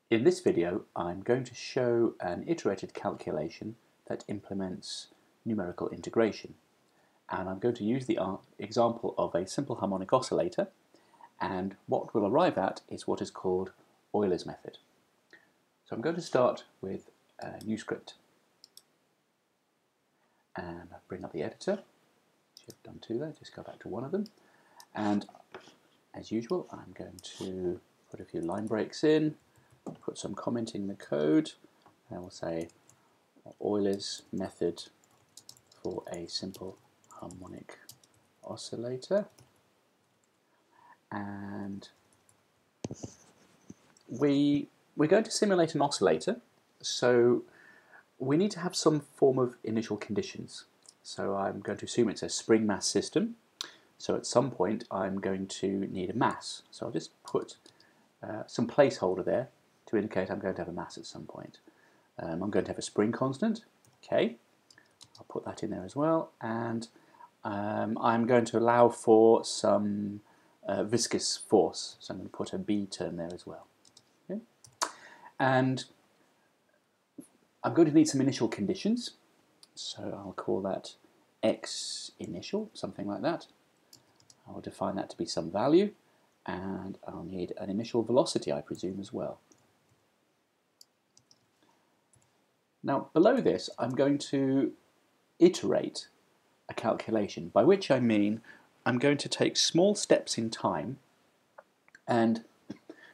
In this video, I'm going to show an iterated calculation that implements numerical integration. And I'm going to use the example of a simple harmonic oscillator, and what we'll arrive at is what is called Euler's method. So I'm going to start with a new script. And I'll bring up the editor. Should have done two there, just go back to one of them. And as usual, I'm going to put a few line breaks in, put some comment in the code, and we'll say Euler's method for a simple harmonic oscillator. And we're going to simulate an oscillator, so we need to have some form of initial conditions. So I'm going to assume it's a spring mass system. So at some point I'm going to need a mass. So I'll just put some placeholder there to indicate I'm going to have a mass at some point. I'm going to have a spring constant, okay, I'll put that in there as well, and I'm going to allow for some viscous force, so I'm going to put a B term there as well. Okay? And I'm going to need some initial conditions, so I'll call that x initial, something like that. I'll define that to be some value, and I'll need an initial velocity, I presume, as well. Now, below this, I'm going to iterate a calculation, by which I mean I'm going to take small steps in time, and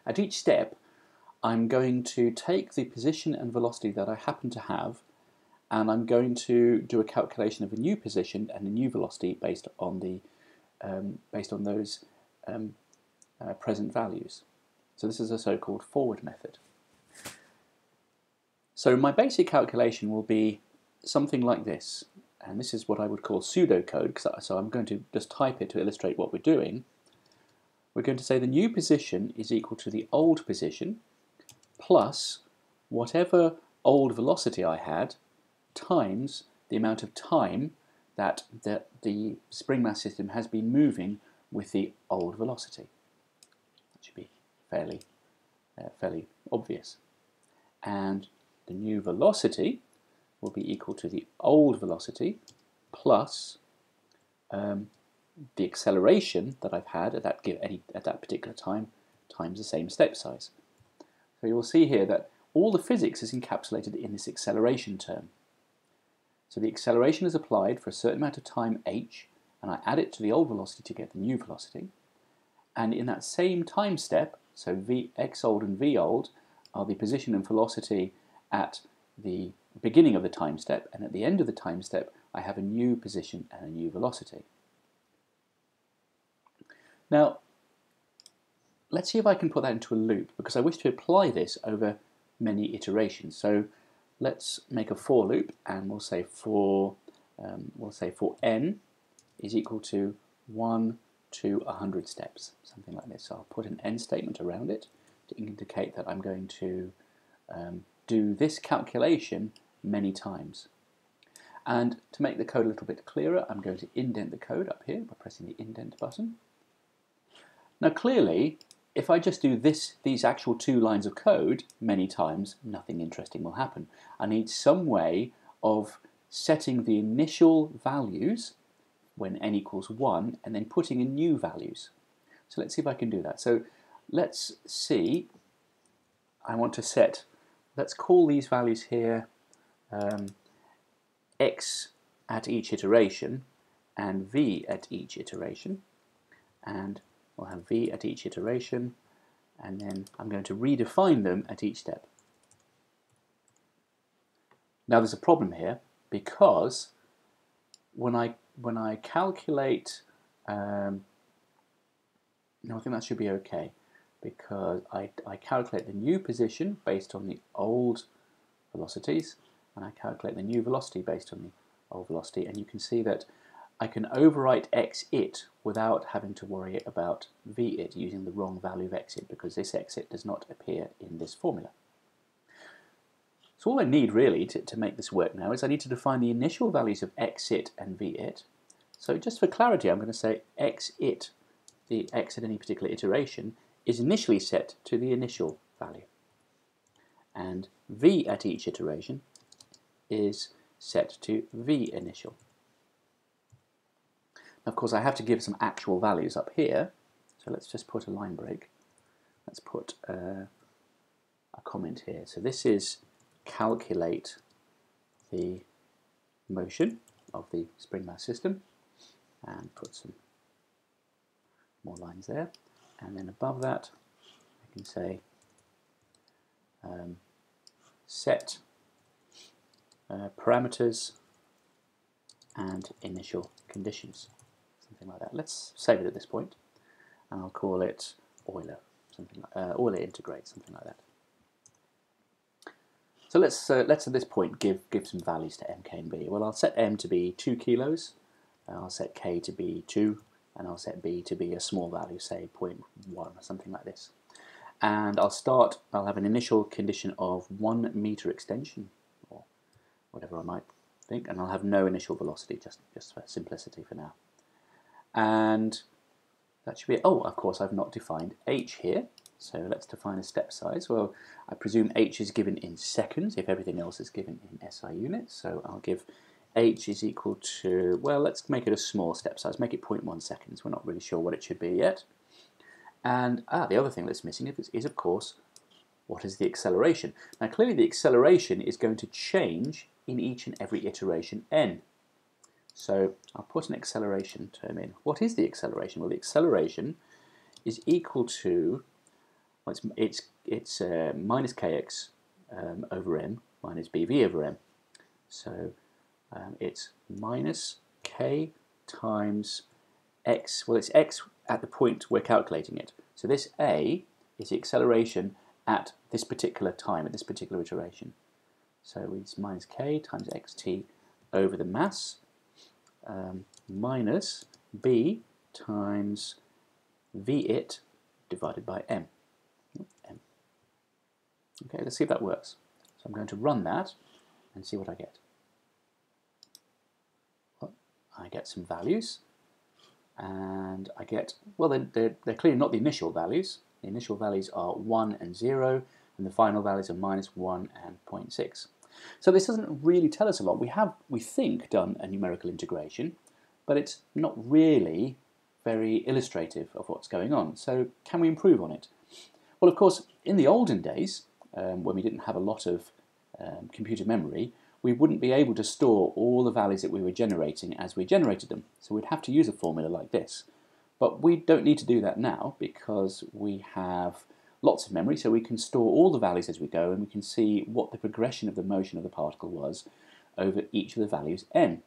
at each step, I'm going to take the position and velocity that I happen to have, and I'm going to do a calculation of a new position and a new velocity based on those present values. So this is a so-called forward method. So my basic calculation will be something like this, and this is what I would call pseudocode, so I'm going to just type it to illustrate what we're doing. We're going to say the new position is equal to the old position plus whatever old velocity I had times the amount of time that the spring mass system has been moving with the old velocity. That should be fairly obvious. And the new velocity will be equal to the old velocity plus the acceleration that I've had at that particular time times the same step size. So you will see here that all the physics is encapsulated in this acceleration term. So the acceleration is applied for a certain amount of time h, and I add it to the old velocity to get the new velocity. And in that same time step, so x old and v old are the position and velocity at the beginning of the time step, and at the end of the time step I have a new position and a new velocity. Now let's see if I can put that into a loop, because I wish to apply this over many iterations. So let's make a for loop, and we'll say for n is equal to 1 to 100 steps, something like this. So I'll put an n statement around it to indicate that I'm going to do this calculation many times. And to make the code a little bit clearer, I'm going to indent the code up here by pressing the indent button. Now clearly, if I just do these actual two lines of code many times, nothing interesting will happen. I need some way of setting the initial values when n equals 1 and then putting in new values. So let's see if I can do that. So let's see, I want to set, let's call these values here x at each iteration and v at each iteration, and we'll have v at each iteration, and then I'm going to redefine them at each step. Now there's a problem here, because when I calculate, no, I think that should be okay, because I calculate the new position based on the old velocities, and I calculate the new velocity based on the old velocity, and you can see that I can overwrite xit without having to worry about vit using the wrong value of xit, because this xit does not appear in this formula. So all I need really to make this work now is I need to define the initial values of xit and vit. So just for clarity, I'm going to say xit, the x at any particular iteration, is initially set to the initial value. and v at each iteration is set to v initial. Now, of course, I have to give some actual values up here, so let's just put a line break. Let's put a comment here. So this is calculate the motion of the spring mass system, and put some more lines there. And then above that, I can say set parameters and initial conditions, something like that. Let's save it at this point, and I'll call it Euler, something like Euler integrate, something like that. So let's at this point give some values to m, k, and b. Well, I'll set m to be 2 kilos, I'll set k to be 2, and I'll set b to be a small value, say 0.1 or something like this. And I'll have an initial condition of 1 meter extension, or whatever I might think, and I'll have no initial velocity, just for simplicity for now. And that should be it. Oh, of course, I've not defined h here, so let's define a step size. Well, I presume h is given in seconds if everything else is given in SI units, so I'll give h is equal to, well, let's make it a small step size, make it 0.1 seconds. We're not really sure what it should be yet. And the other thing that's missing is, of course, what is the acceleration? Now, clearly the acceleration is going to change in each and every iteration n. So I'll put an acceleration term in. What is the acceleration? Well, the acceleration is equal to, well, it's minus kx over m minus bv over m. So it's minus k times x. Well, it's x at the point we're calculating it. So this a is the acceleration at this particular time, at this particular iteration. So it's minus k times xt over the mass minus b times v it divided by m. Okay, let's see if that works. So I'm going to run that and see what I get. Well, I get some values, and I get, well, they're clearly not the initial values. The initial values are 1 and 0, and the final values are minus 1 and 0.6. So this doesn't really tell us a lot. We think, done a numerical integration, but it's not really very illustrative of what's going on. So can we improve on it? Well, of course, in the olden days, when we didn't have a lot of computer memory, we wouldn't be able to store all the values that we were generating as we generated them. So we'd have to use a formula like this. But we don't need to do that now because we have lots of memory, so we can store all the values as we go, and we can see what the progression of the motion of the particle was over each of the values n.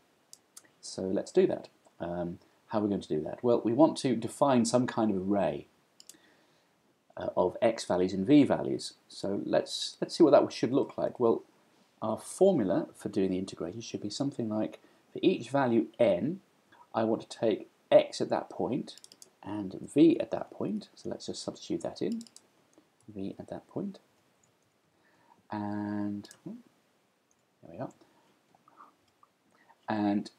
So let's do that. How are we going to do that? Well, we want to define some kind of array of x values and v values. So let's see what that should look like. Well, our formula for doing the integration should be something like, for each value n, I want to take x at that point and v at that point. So let's just substitute that in, v at that point. And there we are. And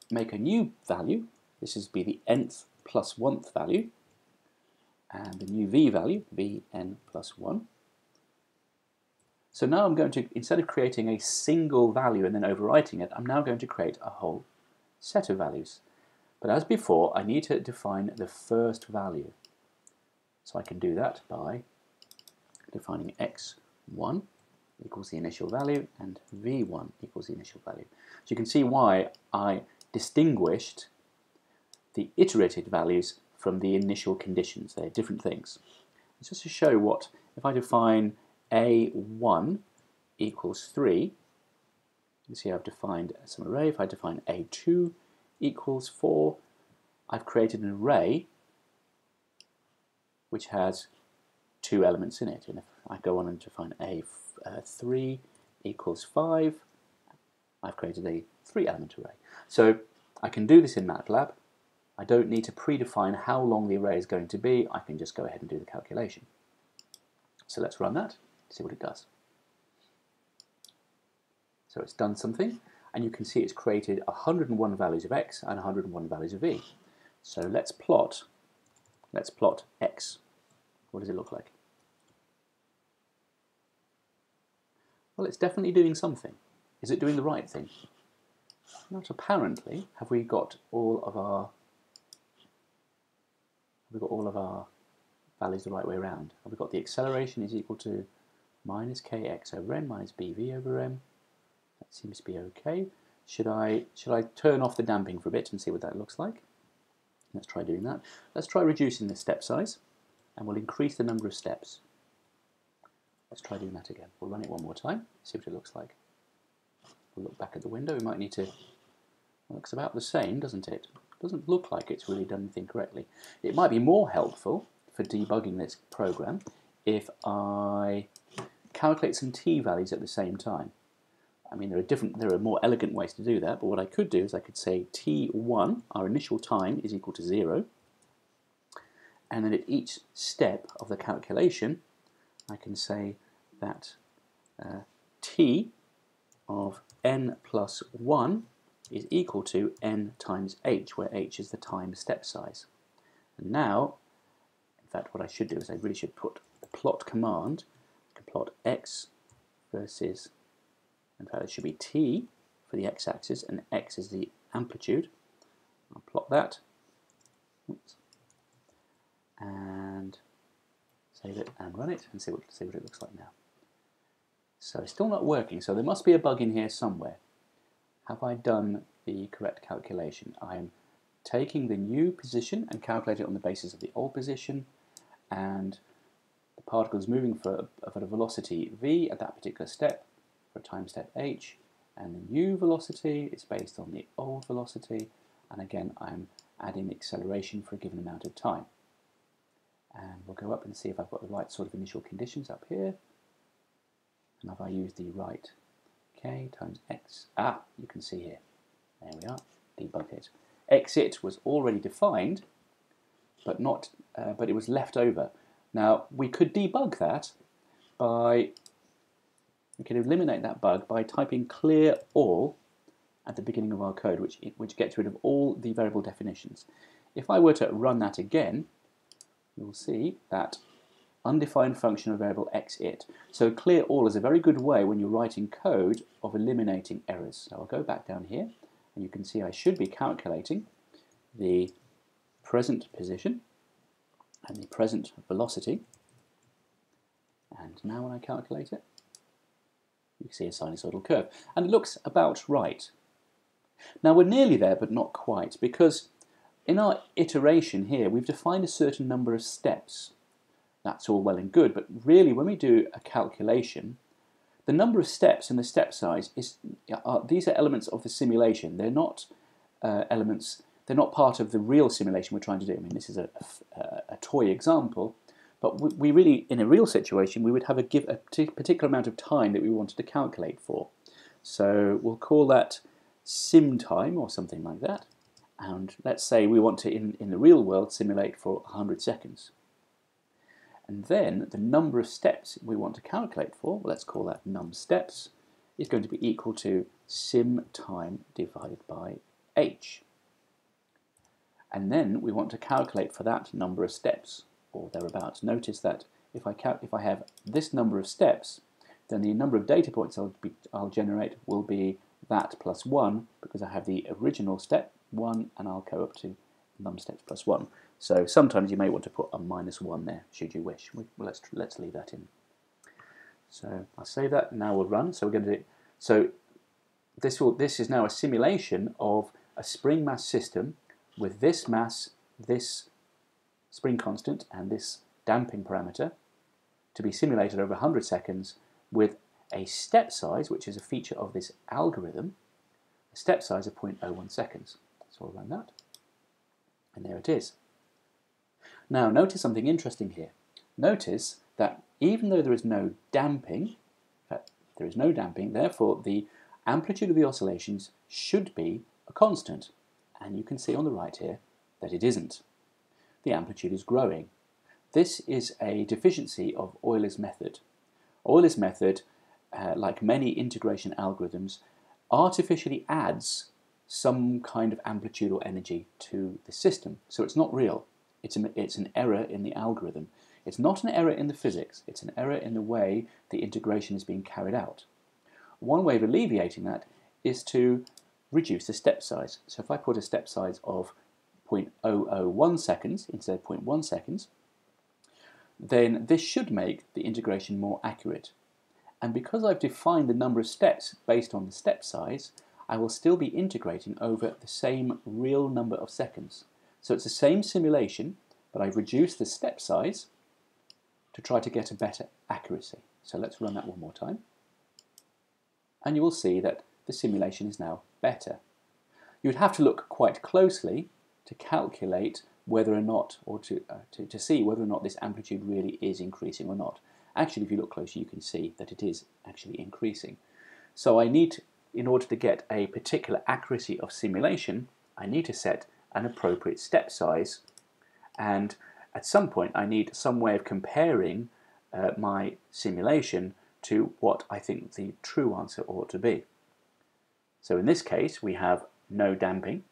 make a new value. This is be the nth plus 1th value. And the new v value, vn plus 1. So now I'm going to, instead of creating a single value and then overwriting it, I'm now going to create a whole set of values. But as before, I need to define the first value. So I can do that by defining x1 equals the initial value and v1 equals the initial value. So you can see why I distinguished the iterated values from the initial conditions. They're different things. It's just to show what, if I define a1 equals 3, you see I've defined some array. If I define a2 equals 4, I've created an array which has 2 elements in it. And if I go on and define a3 equals 5, I've created a 3-element array. So I can do this in MATLAB. I don't need to predefine how long the array is going to be. I can just go ahead and do the calculation. So let's run that, see what it does. So it's done something, and you can see it's created 101 values of x and 101 values of v. So let's plot x. What does it look like? Well, it's definitely doing something. Is it doing the right thing? Not apparently. Have we got all of our values the right way around? Have we got the acceleration is equal to minus kx over m minus bv over m? That seems to be okay. Should I turn off the damping for a bit and see what that looks like? Let's try doing that. Let's try reducing the step size, and we'll increase the number of steps. Let's try doing that again. We'll run it one more time, see what it looks like. We'll look back at the window. We might need to... Well, it looks about the same, doesn't it? Doesn't look like it's really done anything correctly. It might be more helpful for debugging this program if I calculate some t values at the same time. I mean, there are more elegant ways to do that, but what I could do is I could say t1, our initial time, is equal to 0, and then at each step of the calculation, I can say that t of n plus 1 is equal to n times h, where h is the time step size. And now, in fact, what I should do is I really should put the plot command. I can plot x versus, in fact, it should be t for the x-axis, and x is the amplitude. I'll plot that. Oops. And save it and run it and see what it looks like now. So it's still not working, so there must be a bug in here somewhere. Have I done the correct calculation? I am taking the new position and calculating it on the basis of the old position, and the particle is moving at a velocity v at that particular step for a time step h, and the new velocity is based on the old velocity, and again I'm adding acceleration for a given amount of time. And we'll go up and see if I've got the right sort of initial conditions up here, and have I used the right k times x. You can see here. There we are. Debug it. Exit was already defined, but it was left over. Now we could debug that by, we could eliminate that bug by typing clear all at the beginning of our code, which gets rid of all the variable definitions. If I were to run that again, you'll see that undefined function of variable xit. So clear all is a very good way when you're writing code of eliminating errors. So I'll go back down here, and you can see I should be calculating the present position and the present velocity. And now when I calculate it, you can see a sinusoidal curve. And it looks about right. Now we're nearly there, but not quite, because in our iteration here, we've defined a certain number of steps. That's all well and good, but really when we do a calculation, the number of steps and the step size these are elements of the simulation. They're not elements. They're not part of the real simulation we're trying to do. I mean, this is a toy example, but we really, in a real situation, we would have a particular amount of time that we wanted to calculate for. So we'll call that sim time or something like that. And let's say we want to, in the real world, simulate for 100 seconds. And then the number of steps we want to calculate for, well, let's call that num steps, is going to be equal to sim time divided by h. And then we want to calculate for that number of steps, or thereabouts. Notice that if I have this number of steps, then the number of data points I'll generate will be that plus 1, because I have the original step 1, and I'll go up to num steps plus 1. So sometimes you may want to put a -1 there, should you wish. Well, let's leave that in. So I'll save that. Now we'll run. So we're going to do. So this is now a simulation of a spring mass system with this mass, this spring constant, and this damping parameter to be simulated over 100 seconds with a step size, which is a feature of this algorithm, a step size of 0.01 seconds. So we'll run that. And there it is. Now notice something interesting here. Notice that even though there is no damping, in fact there is no damping, therefore the amplitude of the oscillations should be a constant. And you can see on the right here that it isn't. The amplitude is growing. This is a deficiency of Euler's method. Euler's method, like many integration algorithms, artificially adds some kind of amplitude or energy to the system. So it's not real. It's an error in the algorithm. It's not an error in the physics. It's an error in the way the integration is being carried out. One way of alleviating that is to reduce the step size. So if I put a step size of 0.001 seconds instead of 0.1 seconds, then this should make the integration more accurate. And because I've defined the number of steps based on the step size, I will still be integrating over the same real number of seconds. So it's the same simulation, but I've reduced the step size to try to get a better accuracy. So let's run that one more time. And you will see that the simulation is now better. You would have to look quite closely to calculate whether or not, or to see whether or not this amplitude really is increasing or not. Actually, if you look closer, you can see that it is actually increasing. So I need, in order to get a particular accuracy of simulation, I need to set an appropriate step size, and at some point I need some way of comparing my simulation to what I think the true answer ought to be. So in this case we have no damping,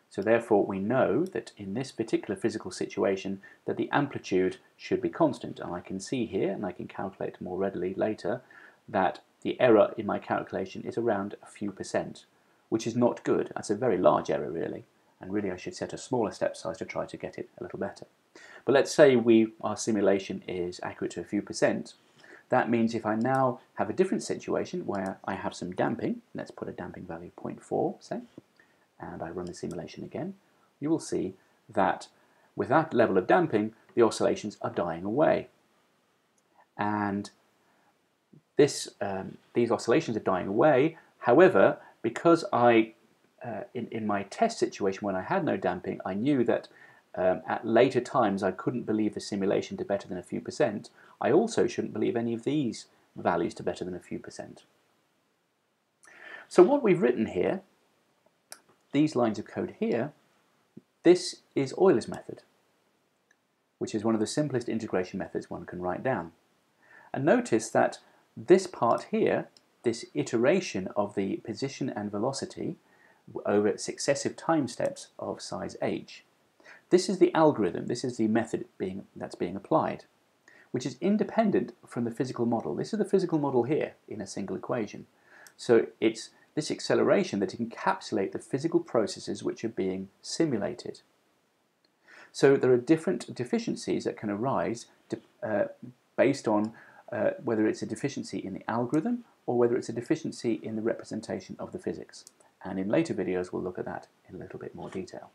so therefore we know that in this particular physical situation that the amplitude should be constant, and I can see here, and I can calculate more readily later, that the error in my calculation is around a few percent, which is not good. That's a very large error really, and really I should set a smaller step size to try to get it a little better. But let's say our simulation is accurate to a few percent. That means if I now have a different situation where I have some damping, let's put a damping value of 0.4, say, and I run the simulation again, you will see that with that level of damping, the oscillations are dying away. And these oscillations are dying away. However, because in my test situation when I had no damping, I knew that at later times I couldn't believe the simulation to better than a few percent, I also shouldn't believe any of these values to better than a few percent. So what we've written here, these lines of code here, this is Euler's method, which is one of the simplest integration methods one can write down. And notice that this part here, this iteration of the position and velocity over successive time steps of size h, this is the algorithm, this is the method that's being applied, which is independent from the physical model. This is the physical model here in a single equation. So it's this acceleration that encapsulates the physical processes which are being simulated. So there are different deficiencies that can arise based on whether it's a deficiency in the algorithm or whether it's a deficiency in the representation of the physics. And in later videos we'll look at that in a little bit more detail.